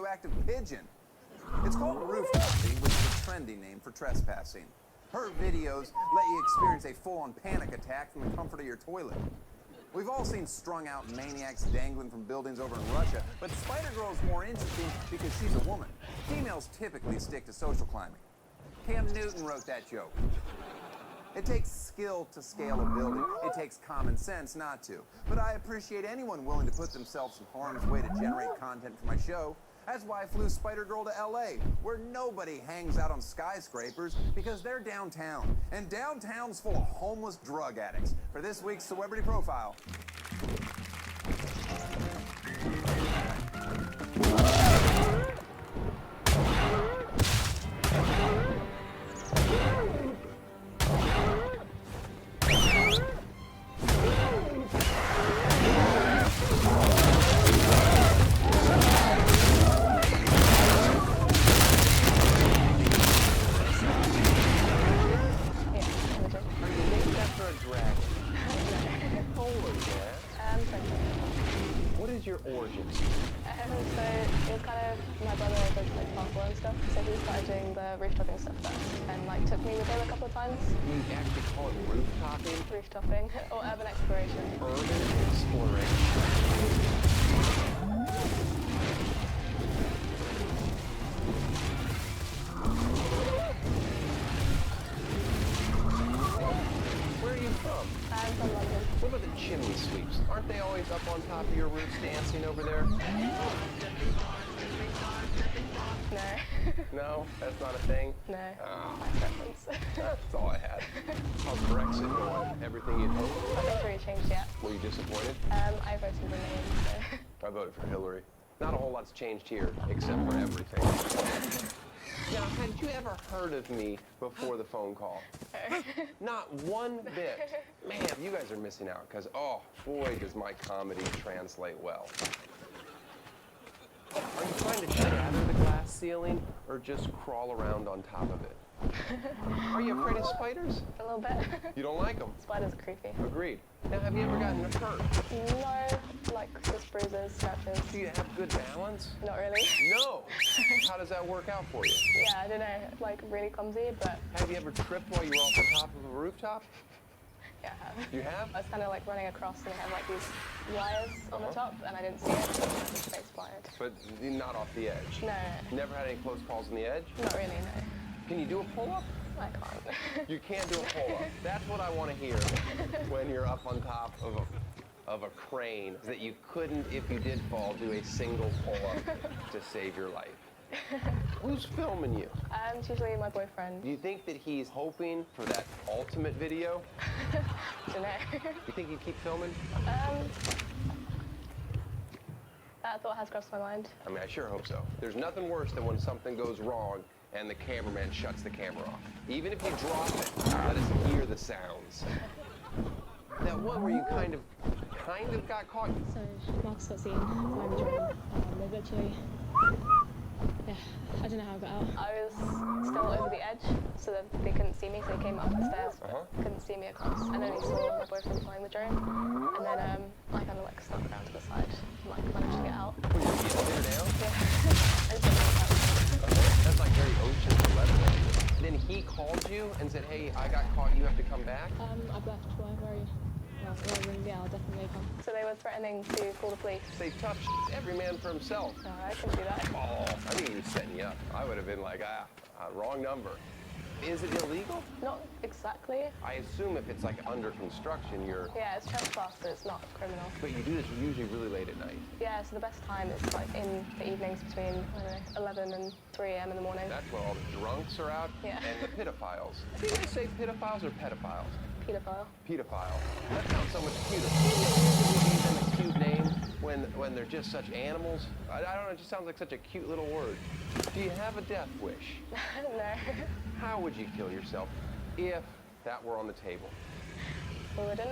radioactive pigeon. It's called rooftoping, which is a trendy name for trespassing. Her videos let you experience a full-on panic attack from the comfort of your toilet. We've all seen strung-out maniacs dangling from buildings over in Russia, but Spider-Girl is more interesting because she's a woman. Females typically stick to social climbing. Cam Newton wrote that joke. It takes skill to scale a building. It takes common sense not to. But I appreciate anyone willing to put themselves in harm's way to generate content for my show. That's why I flew Spider-Girl to LA, where nobody hangs out on skyscrapers because they're downtown. And downtown's full of homeless drug addicts. For this week's Celebrity Profile. Your origins? So it was kind of, my brother does like parkour and stuff, so he started doing the rooftoping stuff first, and like took me with him a couple of times. You actually call it rooftoping? Rooftoping, or urban exploration. Urban exploration. Where are you from? I'm from London. What about the chimney sweeps? Aren't they always up on top of your roofs dancing over there? No. No? That's not a thing? No. Oh. My preference. That's all I had. How's Brexit going? Everything you'd hoped? Nothing's really changed yet. Were you disappointed? I voted Remain, so. I voted for Hillary. Not a whole lot's changed here, except for everything. Now, had you ever heard of me before the phone call? Not one bit. Man, you guys are missing out, because, oh, boy, does my comedy translate well. Are you trying to shatter the glass ceiling, or just crawl around on top of it? Are you afraid of spiders? A little bit. You don't like them? Spiders are creepy. Agreed. Now, have you ever gotten hurt? No, like just bruises, scratches. Do you have good balance? Not really. No! How does that work out for you? Yeah, I don't know, like really clumsy, but Have you ever tripped while you were off the top of a rooftop? yeah, I have. You have? I was kind of like running across and they have like these wires on the top and I didn't see it, so I just face planted. But not off the edge? No, Never had any close calls on the edge? not really, no. Can you do a pull-up? I can't. You can't do a pull-up. That's what I want to hear when you're up on top of a crane, is that you couldn't, if you did fall, do a single pull-up to save your life. Who's filming you? It's usually my boyfriend. Do you think that he's hoping for that ultimate video? Don't know. You think he'd keep filming? That thought has crossed my mind. I mean, I sure hope so. There's nothing worse than when something goes wrong and the cameraman shuts the camera off. Even if you drop it, let us hear the sounds. That one where you kind of got caught. So Marcus got seen flying the drone. They literally, yeah, I don't know how I got out. I was still over the edge, so that they couldn't see me, so they came up the stairs, but couldn't see me across. And then he saw my boyfriend flying the drone, and then I kind of like snuck around to the side and like managed to get out. Did you get her down? Yeah. I just didn't know That's like very Ocean's 11. Then he called you and said, hey, I got caught, you have to come back? I've left. Where are you? Well, yeah, I'll definitely come. So they were threatening to call the police. Say tough shit, every man for himself. No, I can do that. Oh, I think he was setting you up. I would have been like, wrong number. Is it illegal? Not exactly. I assume if it's like under construction, you're... Yeah, it's trespass, but it's not criminal. But you do this usually really late at night. Yeah, so the best time is like in the evenings between, I don't know, 11 and 3 a.m. in the morning. That's when all the drunks are out Yeah. and the pedophiles. Do they say pedophiles or pedophiles? Pedophile. Pedophile. That sounds so much cuter. Usually give them a cute name when they're just such animals. I don't know, it just sounds like such a cute little word. Do you have a death wish? No. How would you kill yourself if that were on the table? We wouldn't.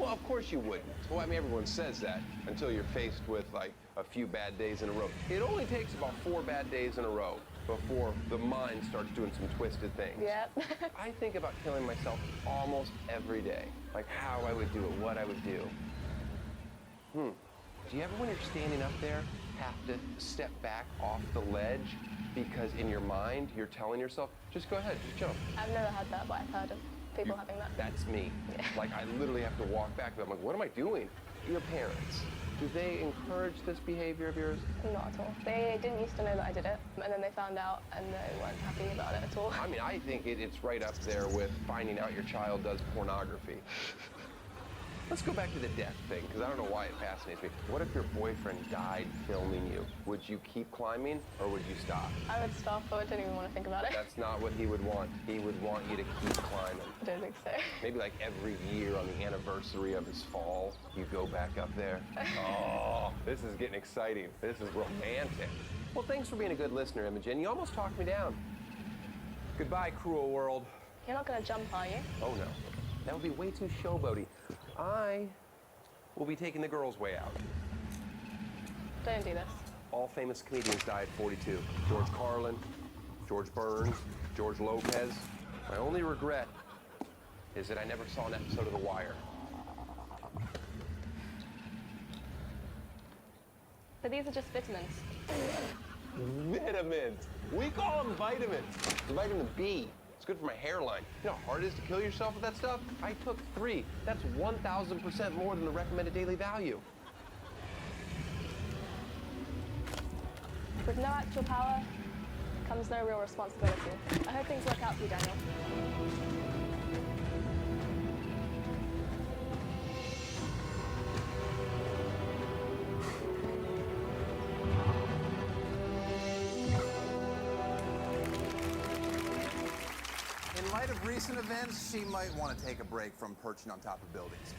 Well, of course you wouldn't. Well, I mean, everyone says that until you're faced with, like, a few bad days in a row. It only takes about 4 bad days in a row before the mind starts doing some twisted things. Yeah. I think about killing myself almost every day. Like how I would do it, what I would do. Do you ever, when you're standing up there have to step back off the ledge because in your mind you're telling yourself, just go ahead, just jump. I've never had that, but I've heard of people having that. That's me. Yeah. Like I literally have to walk back. I'm like, what am I doing? Your parents, do they encourage this behavior of yours? Not at all. They didn't used to know that I did it, and then they found out and they weren't happy about it at all. I mean, I think it's right up there with finding out your child does pornography. Let's go back to the death thing, because I don't know why it fascinates me. What if your boyfriend died filming you? Would you keep climbing, or would you stop? I would stop, but I didn't even want to think about it. That's not what he would want. He would want you to keep climbing. I don't think so. Maybe like every year on the anniversary of his fall, you go back up there. Oh, this is getting exciting. This is romantic. Well, thanks for being a good listener, Imogen. You almost talked me down. Goodbye, cruel world. You're not going to jump, are you? Oh, no. That would be way too showboaty. I will be taking the girls' way out. Don't do this. All famous comedians die at 42. George Carlin, George Burns, George Lopez. My only regret is that I never saw an episode of The Wire. But these are just vitamins. Vitamins. We call them vitamins. It's vitamin B. It's good for my hairline. You know how hard it is to kill yourself with that stuff? I took 3. That's 1,000% more than the recommended daily value. With no actual power comes no real responsibility. I hope things work out for you, Daniel. In light of recent events, she might want to take a break from perching on top of buildings.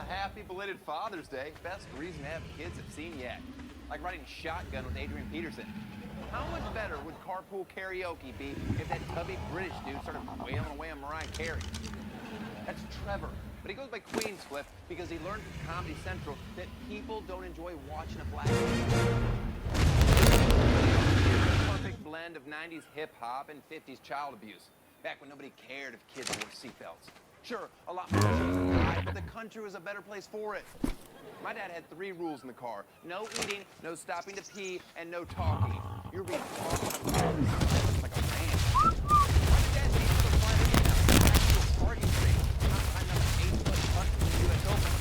Happy belated Father's Day. Best reason to have kids I've seen yet. Like riding shotgun with Adrian Peterson. How much better would carpool karaoke be if that tubby British dude started wailing away on Mariah Carey? That's Trevor, but he goes by Queenscliff because he learned from Comedy Central that people don't enjoy watching a black man. Perfect blend of 90s hip-hop and 50s child abuse. Back when nobody cared if kids wore seatbelts. Sure, a lot more children died, but the country was a better place for it. My dad had 3 rules in the car. No eating, no stopping to pee, and no talking. You're being talked about like a man. My dad needs to fly to the party street. Not climb up an 8-foot putt from the U.S. Open.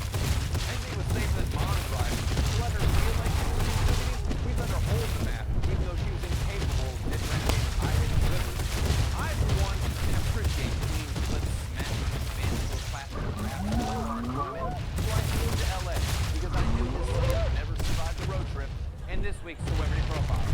Anything was safe as mom's drive. We let her feel like she was doing. We let her hold the map, even though she was incapable of differentiating highways and rivers. I, for one, can appreciate clean flips, smashes, so I moved to LA because I knew this city would never survive the road trip and this week's celebrity profile.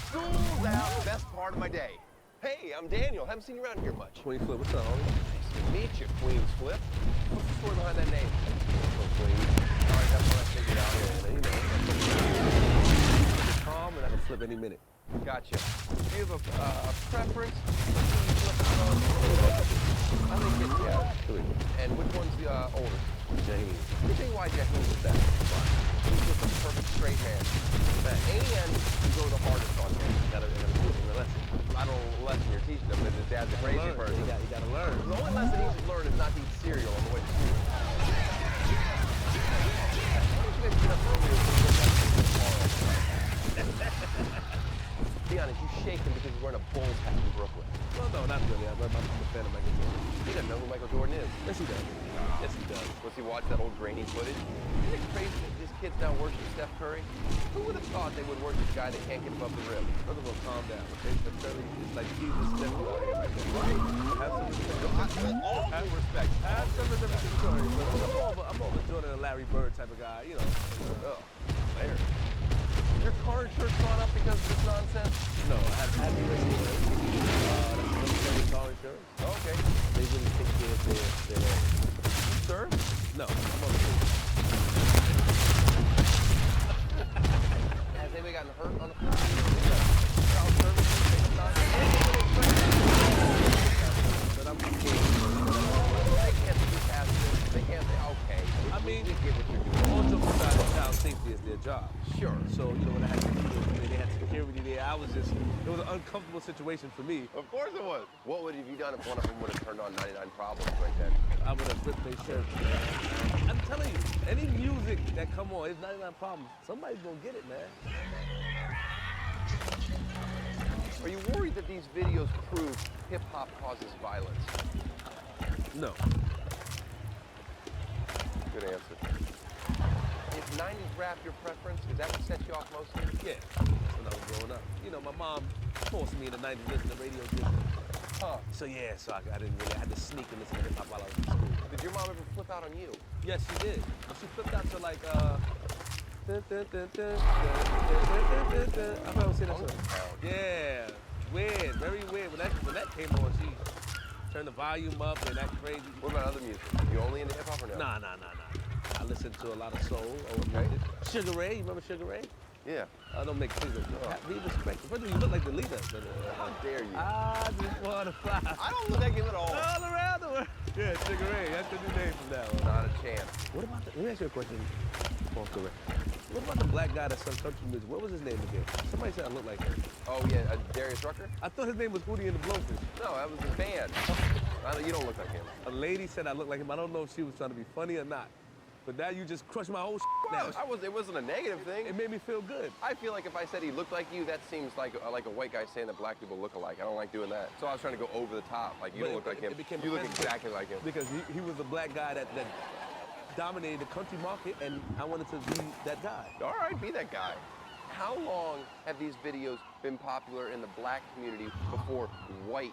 School's out, best part of my day. Hey, I'm Daniel. Haven't seen you around here much. Queensflip, what's up, homie? Nice to meet you, Queensflip. What's the story behind that name? Queens. All right, that's what I figured out here. You know, Calm and I can flip any minute. gotcha. Do you have a preference? I think it's, yeah. And which one's the older? Jamie. Let me tell you why Jaheim was that. He's just a perfect straight man. And you go the hardest on him. I don't lesson you're teaching him that his dad's a crazy person. You gotta learn. The only lesson he should learn is not to eat cereal on the way to school. Why don't you guys get up earlier so you Be honest, you shake him because he's wearing a Bulls hat in Brooklyn. No, not really. I'm a fan of Michael Jordan. He doesn't know who Michael Jordan is. Yes, he does. Yes, he does. Once he watched that old grainy footage, isn't it crazy that these kids now worship Steph Curry? Who would have thought they would worship a guy that can't get above the rim? First of all, calm down. Okay, Steph Curry is like Jesus Steph Curry. Right? Have some respect. All due respect. Have some respect for Curry. But I'm more of a Jordan and Larry Bird type of guy, you know. Oh, Larry. Your car insurance gone up because of this nonsense? No, I had to listen to it. That's car insurance. Okay. They really take care of their Sir? No, I'm on the street. Has anybody gotten hurt on the child services? But I'm They can't see past this. They can't say, okay. I mean, we get what you're doing. all jokes aside, child safety is their job. Sure. So, you know, when I had to do it, they had security there, it was an uncomfortable situation for me. Of course it was. What would have you done if one of them would have turned on 99 Problems right then? I would have ripped their shirt. I'm telling you, any music that come on, it's 99 Problems. Somebody's gonna get it, man. Are you worried that these videos prove hip-hop causes violence? No. Good answer. Is 90s rap your preference? Is that what sets you off mostly? Yeah, when I was growing up. You know, my mom forced me in the 90s to listen to radio station. Huh. So yeah, so I didn't really, I had to sneak and listen to hip hop while I was in school. Did your mom ever flip out on you? Yes, she did. But she flipped out to like, I probably seen that song. Yeah, weird, very weird. When that came on, she turned the volume up and that crazy. What about other music? You only into hip-hop or no? Nah. I listen to a lot of soul, old music. Sugar Ray, you remember Sugar Ray? Yeah. I don't make figures. Be respectful. First of all, you look like the leader. How dare you? I just want to fly. I don't look like him at all. All around the world. Yeah, Sugar Ray. That's the new name from that one. Not a chance. What about let me ask you a question off the record. What about the black guy that sung country music? What was his name again? Somebody said I look like him. Oh, yeah, Darius Rucker? I thought his name was Hootie and the Blowfish. No, that was his band. You don't look like him. A lady said I look like him. I don't know if she was trying to be funny or not. But now you just crushed my whole Well, now. it wasn't a negative thing. It made me feel good. I feel like if I said he looked like you, that seems like a white guy saying that black people look alike. I don't like doing that. So I was trying to go over the top. Like, you don't look like him. You look exactly like him. Because he was a black guy that dominated the country market, and I wanted to be that guy. All right, be that guy. How long have these videos been popular in the black community before white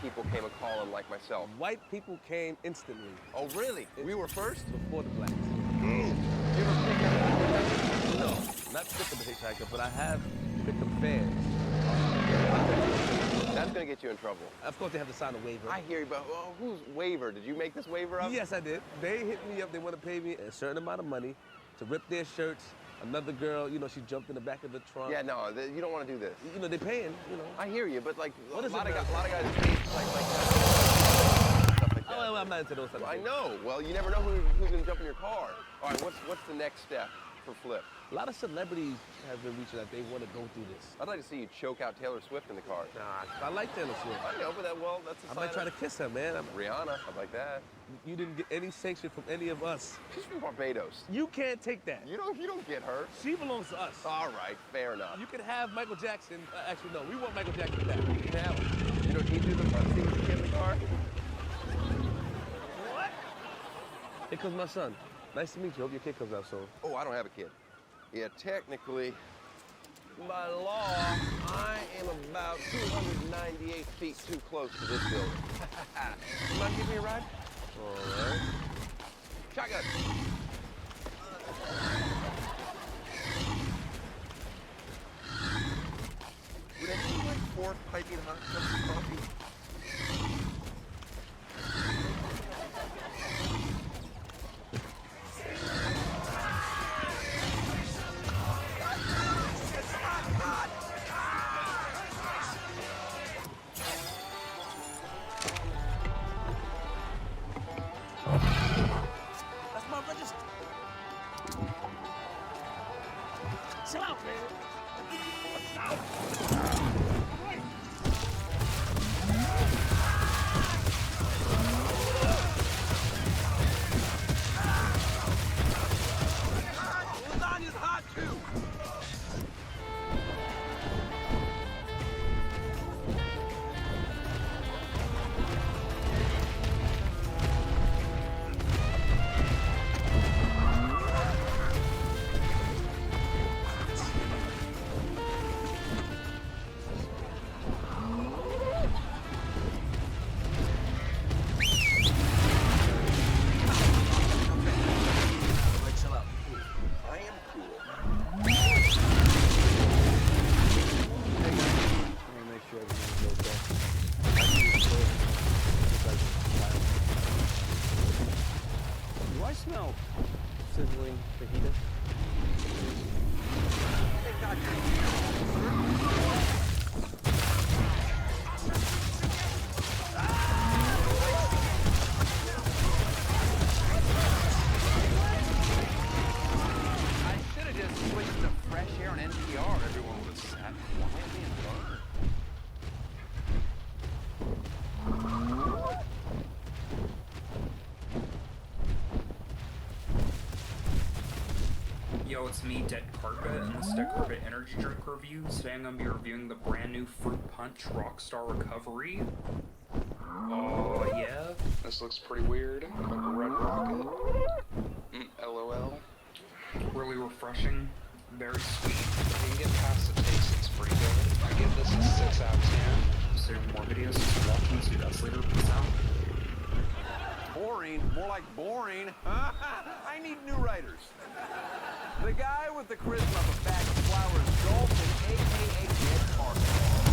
people came a calling like myself? White people came instantly. Oh, really? We were first? Before the blacks. You ever pick up? No, not pick up a hitchhiker, but I have picked up fans. That's gonna get you in trouble. Of course, they have to sign a waiver. I hear you, but whose waiver? Did you make this waiver up? Yes, I did. They hit me up. They want to pay me a certain amount of money to rip their shirts. Another girl, you know, she jumped in the back of the trunk. Yeah, no, you don't want to do this. You know, they're paying, you know. I hear you, but like What is a lot it, of man? guys pay like stuff like that. Oh, well, I'm not into those type of I things. know. Well, you never know who's gonna jump in your car. All right, what's the next step for Flip? A lot of celebrities have been reaching out. They want to go through this. I'd like to see you choke out Taylor Swift in the car. Nah, I like Taylor Swift. I know, but that's a I sign might try to of kiss her, man. Rihanna. I'd like that. You didn't get any sanction from any of us. She's from Barbados. You can't take that. You don't get her. She belongs to us. All right, fair enough. You can have Michael Jackson. Actually, no, we want Michael Jackson back. You can have her. You know, he do the front seat with the kid in the car. What? Here comes my son. Nice to meet you. Hope your kid comes out soon. Oh, I don't have a kid. Yeah, technically, by law, I am about 298 feet too close to this building. You mind giving me a ride? All right. Shotgun. Would anyone like 4 piping hot cups of coffee? That's my register. Chill out, man. Yo, it's me, Dead Carpet, and this is Dead Carpet Energy Drink Review. Today I'm going to be reviewing the brand new Fruit Punch Rockstar Recovery. Oh, yeah. This looks pretty weird, like a red rocket. LOL. Really refreshing, very sweet. If you can get past the taste, it's pretty good. I give this a 6 out of 10. So more videos, just watching, see you guys later. Peace out. Boring? More like boring. I need new writers. The guy with the charisma of a bag of flowers, Dalton, a.k.a. Dead Carpet.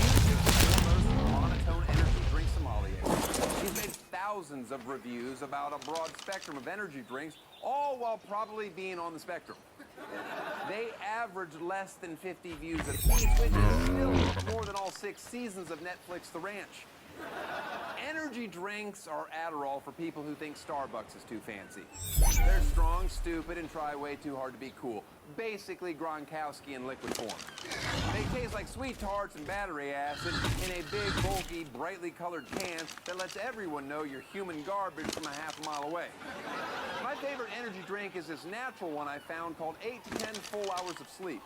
YouTube's foremost monotone energy drink sommelier. He's made thousands of reviews about a broad spectrum of energy drinks, all while probably being on the spectrum. They average less than 50 views a piece, which is still more than all 6 seasons of Netflix The Ranch. Energy drinks are Adderall for people who think Starbucks is too fancy. They're strong, stupid, and try way too hard to be cool. Basically Gronkowski in liquid form. They taste like sweet tarts and battery acid in a big, bulky, brightly colored can that lets everyone know you're human garbage from a half a mile away. My favorite energy drink is this natural one I found called 8 to 10 full hours of sleep.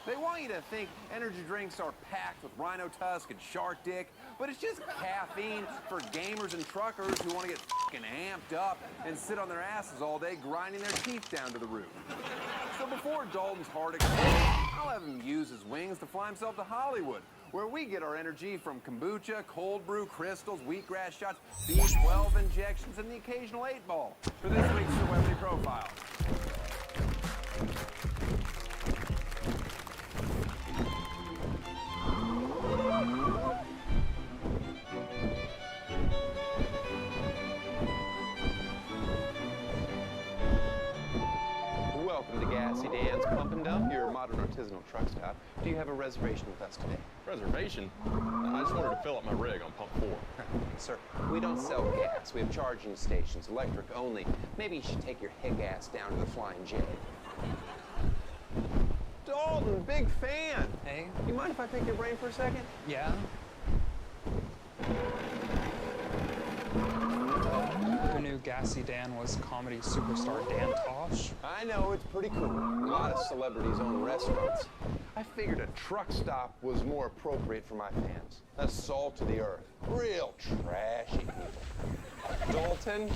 They want you to think energy drinks are packed with rhino tusk and shark dick, but it's just caffeine for gamers and truckers who want to get fucking amped up and sit on their asses all day grinding their teeth down to the roof. So before Dalton's heart explodes, I'll have him use his wings to fly himself to Hollywood, where we get our energy from kombucha, cold brew, crystals, wheatgrass shots, B12 injections, and the occasional 8-ball. For this week's Celebrity Profile. Welcome to Gassy Dan's Pump and Dump, your modern artisanal truck stop. Do you have a reservation with us today? Reservation? I just wanted to fill up my rig on pump 4. Sir, we don't sell gas. We have charging stations, electric only. Maybe you should take your hick ass down to the Flying J. Dalton, big fan. Hey. You mind if I pick your brain for a second? Yeah? Who knew Gassy Dan was comedy superstar Dan Tosh? I know, it's pretty cool. A lot of celebrities own restaurants. I figured a truck stop was more appropriate for my fans. That's salt to the earth. Real trashy people. Dalton,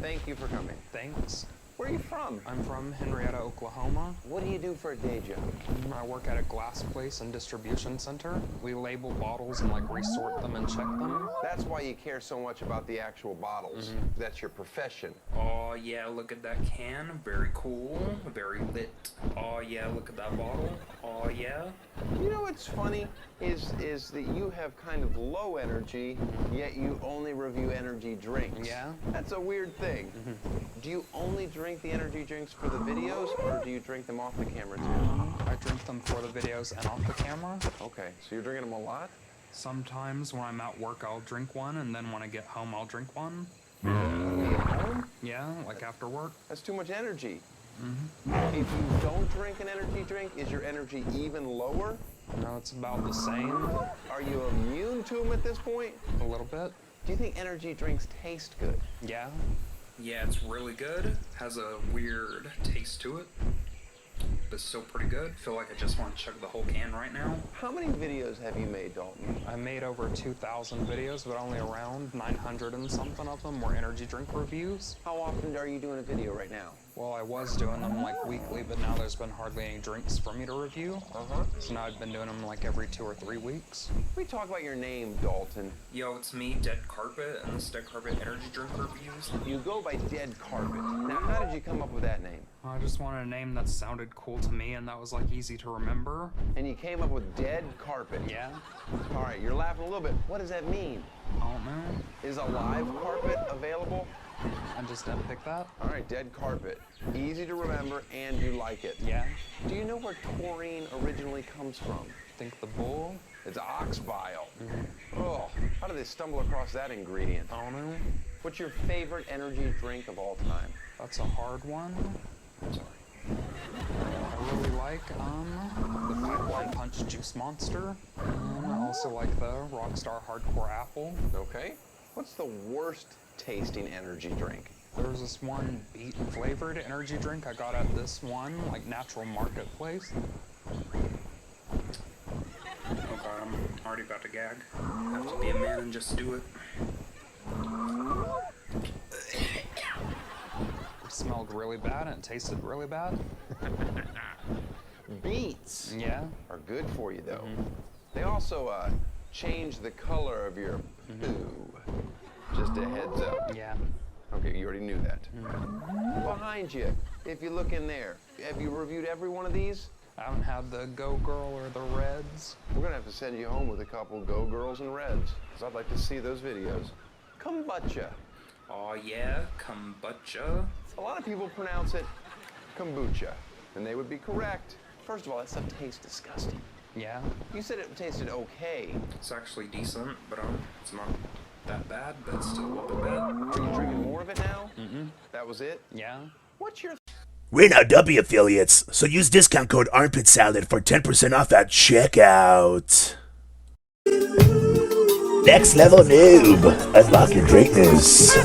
thank you for coming. Thanks. Where are you from? I'm from Henrietta, Oklahoma. What do you do for a day job? I work at a glass place and distribution center. We label bottles and resort them and check them. That's why you care so much about the actual bottles. That's your profession. Oh, yeah, look at that can. Very cool. Very lit. Oh, yeah, look at that bottle. Oh, yeah. You know what's funny is that you have kind of low energy, yet you only review energy drinks. Yeah? That's a weird thing. Do you only drink the energy drinks for the videos, or do you drink them off the camera too? I drink them for the videos and off the camera. Okay, so you're drinking them a lot? Sometimes when I'm at work, I'll drink one, and then when I get home, I'll drink one. Home? Yeah, like after work. That's too much energy. If you don't drink an energy drink, is your energy even lower? No, it's about the same. Are you immune to them at this point? A little bit. Do you think energy drinks taste good? Yeah. Yeah, it's really good. Has a weird taste to it, but it's still pretty good. Feel like I just want to chug the whole can right now. How many videos have you made, Dalton? I made over 2,000 videos, but only around 900 and something of them were energy drink reviews. How often are you doing a video right now? Well, I was doing them weekly, but now there's been hardly any drinks for me to review. So now I've been doing them every 2 or 3 weeks. We talk about your name, Dalton. Yo, it's me, Dead Carpet, and this is Dead Carpet Energy Drink Reviews. You go by Dead Carpet. Now, how did you come up with that name? I just wanted a name that sounded cool to me and that was easy to remember. And you came up with Dead Carpet. Yeah. All right, you're laughing a little bit. What does that mean? I don't know. Is a live carpet available? I just didn't pick that. All right, Dead Carpet. Easy to remember, and you like it. Yeah. Do you know where taurine originally comes from? I think the bull. It's ox bile. Oh, how did they stumble across that ingredient? I don't know. What's your favorite energy drink of all time? That's a hard one. I'm sorry. I really like the Pipeline Punch Juice Monster. And I also like the Rockstar Hardcore Apple. Okay. What's the worst tasting energy drink? There was this one beet flavored energy drink I got at this one, like, natural marketplace. Oh god, I'm already about to gag. Have to be a man and just do it. It smelled really bad and it tasted really bad. Beets Yeah. are good for you, though. They also change the color of your poo. Just a heads up. Yeah. Okay, you already knew that. Behind you, if you look in there, have you reviewed every one of these? I haven't had the Go Girl or the Reds. We're gonna have to send you home with a couple Go Girls and Reds, because I'd like to see those videos. Kombucha. Oh yeah, kombucha. A lot of people pronounce it kombucha, and they would be correct. First of all, that stuff tastes disgusting. Yeah. You said it tasted okay. It's actually decent, but it's not that bad, but it's still a little bit bad. Are you drinking more of it now? That was it? Yeah. What's your We're now W affiliates, so use discount code ARMPIT SALAD for 10% off at checkout. Next level noob. Unlock your greatness.